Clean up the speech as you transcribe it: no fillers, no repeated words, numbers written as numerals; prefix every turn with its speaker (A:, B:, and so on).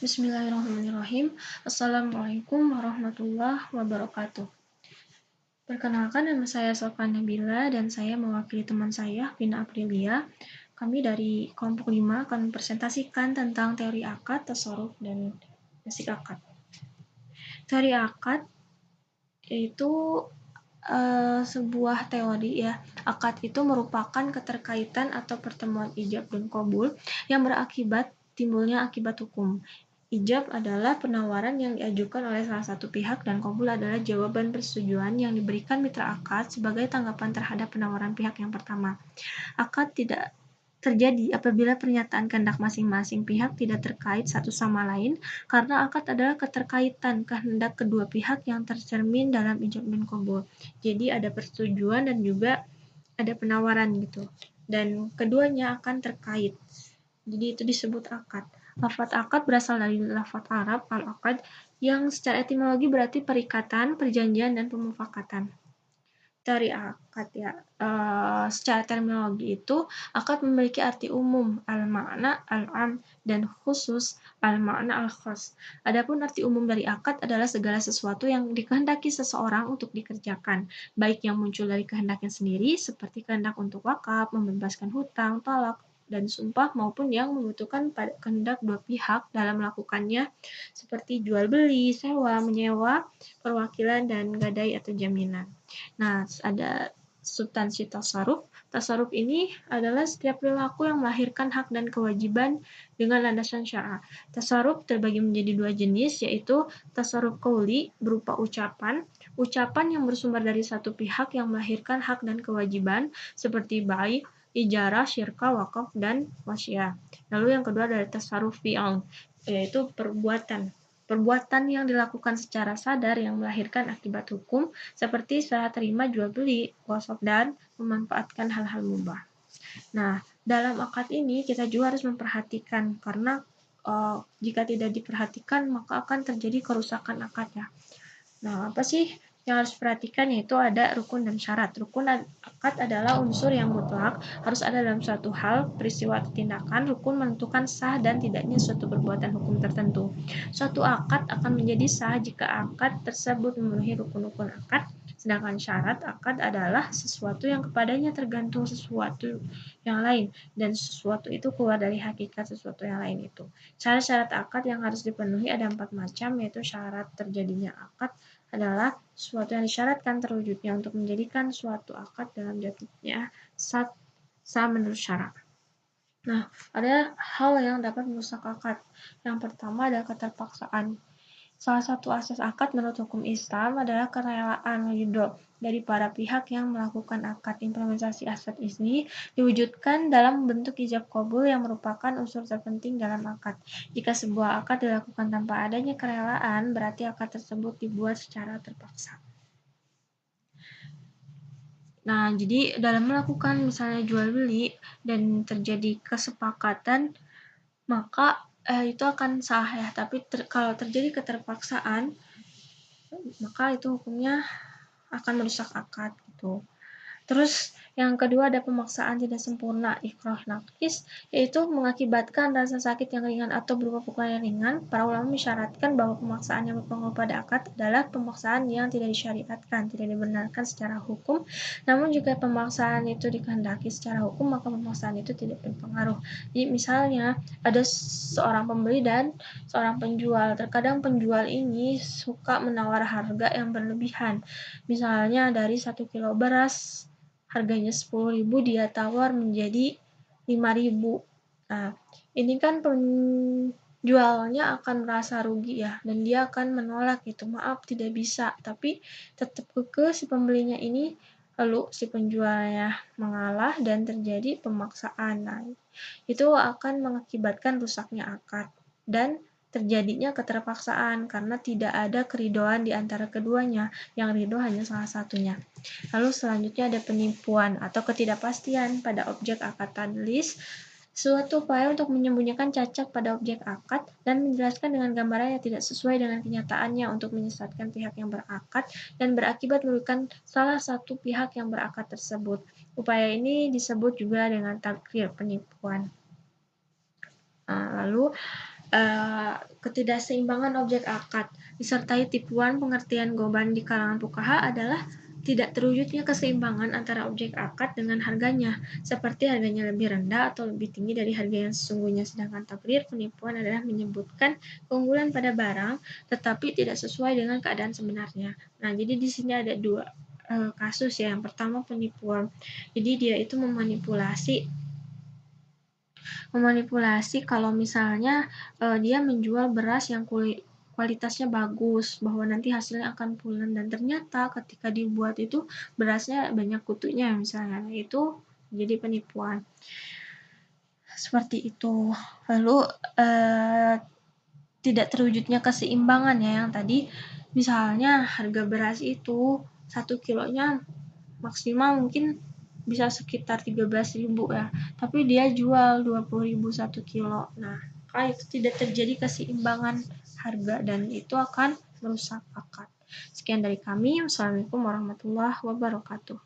A: Bismillahirrahmanirrahim. Assalamualaikum warahmatullahi wabarakatuh. Perkenalkan, nama saya Sofan Nabila dan saya mewakili teman saya, Vina Aprilia. Kami dari kelompok 5 akan mempresentasikan tentang teori akad, tasarruf, dan basic akad. Teori akad yaitu sebuah teori ya. Akad itu merupakan keterkaitan atau pertemuan ijab dan qabul yang berakibat timbulnya akibat hukum. Ijab adalah penawaran yang diajukan oleh salah satu pihak dan qabul adalah jawaban persetujuan yang diberikan mitra akad sebagai tanggapan terhadap penawaran pihak yang pertama. Akad tidak terjadi apabila pernyataan kehendak masing-masing pihak tidak terkait satu sama lain, karena akad adalah keterkaitan kehendak kedua pihak yang tercermin dalam ijab dan qabul. Jadi ada persetujuan dan juga ada penawaran gitu. Dan keduanya akan terkait. Jadi itu disebut akad. Lafaz akad berasal dari lafaz Arab al-aqad yang secara etimologi berarti perikatan, perjanjian, dan pemufakatan. Teori akad ya. Secara terminologi itu akad memiliki arti umum al-makna al-am dan khusus al-makna al-khas. Adapun arti umum dari akad adalah segala sesuatu yang dikehendaki seseorang untuk dikerjakan, baik yang muncul dari kehendaknya sendiri seperti kehendak untuk wakaf, membebaskan hutang, talak, dan sumpah maupun yang membutuhkan kehendak dua pihak dalam melakukannya seperti jual beli, sewa, menyewa, perwakilan, dan gadai atau jaminan. Nah, ada substansi tasarruf. Tasarruf ini adalah setiap perilaku yang melahirkan hak dan kewajiban dengan landasan syara. Tasarruf terbagi menjadi dua jenis, yaitu tasarruf qauli berupa ucapan yang bersumber dari satu pihak yang melahirkan hak dan kewajiban seperti bai, ijarah, syirkah, wakaf, dan wasyah. Lalu yang kedua adalah tasarruf fi'al, yaitu perbuatan yang dilakukan secara sadar yang melahirkan akibat hukum seperti serah terima jual beli, wasaf, dan memanfaatkan hal-hal mubah. Nah, dalam akad ini kita juga harus memperhatikan karena jika tidak diperhatikan maka akan terjadi kerusakan akad ya. Nah, apa sih yang harus diperhatikan, yaitu ada rukun dan syarat. Rukun akad adalah unsur yang mutlak harus ada dalam suatu hal, peristiwa atau tindakan. Rukun menentukan sah dan tidaknya suatu perbuatan hukum tertentu. Suatu akad akan menjadi sah jika akad tersebut memenuhi rukun-rukun akad, sedangkan syarat akad adalah sesuatu yang kepadanya tergantung sesuatu yang lain, dan sesuatu itu keluar dari hakikat sesuatu yang lain itu. Syarat-syarat akad yang harus dipenuhi ada 4 macam, yaitu syarat terjadinya akad adalah sesuatu yang disyaratkan terwujudnya untuk menjadikan suatu akad dalam jatuhnya sah menurut syarat. Nah, ada hal yang dapat merusak akad. Yang pertama adalah keterpaksaan. Salah satu asas akad menurut hukum Islam adalah kerelaan ridho dari para pihak yang melakukan akad. Implementasi asas ini diwujudkan dalam bentuk ijab qabul yang merupakan unsur terpenting dalam akad. Jika sebuah akad dilakukan tanpa adanya kerelaan, berarti akad tersebut dibuat secara terpaksa. Nah, jadi dalam melakukan misalnya jual beli dan terjadi kesepakatan, maka itu akan sah ya. Tapi kalau terjadi keterpaksaan, maka itu hukumnya akan merusak akad gitu. Terus yang kedua ada pemaksaan tidak sempurna, ikrah naqis, yaitu mengakibatkan rasa sakit yang ringan atau berupa pukulan yang ringan. Para ulama mensyaratkan bahwa pemaksaan yang berpengaruh pada akad adalah pemaksaan yang tidak disyariatkan, tidak dibenarkan secara hukum. Namun jika pemaksaan itu dikehendaki secara hukum, maka pemaksaan itu tidak berpengaruh. Jadi misalnya ada seorang pembeli dan seorang penjual. Terkadang penjual ini suka menawar harga yang berlebihan. Misalnya dari 1 kilo beras harganya 10.000 dia tawar menjadi 5.000. Nah, ini kan penjualnya akan merasa rugi ya, dan dia akan menolak gitu, maaf tidak bisa, tapi tetap kekeh si pembelinya ini, lalu si penjualnya mengalah dan terjadi pemaksaan. Nah, itu akan mengakibatkan rusaknya akad dan terjadinya keterpaksaan karena tidak ada keridhoan di antara keduanya, yang ridho hanya salah satunya. Lalu selanjutnya ada penipuan atau ketidakpastian pada objek akad tadlis, suatu upaya untuk menyembunyikan cacat pada objek akad dan menjelaskan dengan gambaran yang tidak sesuai dengan kenyataannya untuk menyesatkan pihak yang berakad dan berakibat merugikan salah satu pihak yang berakad tersebut. Upaya ini disebut juga dengan takwil, penipuan. Lalu Ketidakseimbangan objek akad disertai tipuan pengertian Goban di kalangan fuqaha adalah tidak terwujudnya keseimbangan antara objek akad dengan harganya, seperti harganya lebih rendah atau lebih tinggi dari harga yang sesungguhnya. Sedangkan takdir penipuan adalah menyebutkan keunggulan pada barang tetapi tidak sesuai dengan keadaan sebenarnya. Nah, jadi di sini ada dua kasus ya. Yang pertama penipuan. Jadi dia itu memanipulasi kalau misalnya dia menjual beras yang kualitasnya bagus, bahwa nanti hasilnya akan pulen, dan ternyata ketika dibuat itu berasnya banyak kutunya misalnya. Itu jadi penipuan. Seperti itu. Lalu tidak terwujudnya keseimbangan ya yang tadi, misalnya harga beras itu 1 kilonya maksimal mungkin bisa sekitar 13.000 ya, tapi dia jual 20.000 1 kilo. Nah, maka itu tidak terjadi keseimbangan harga dan itu akan merusak akad. Sekian dari kami. Wassalamualaikum warahmatullahi wabarakatuh.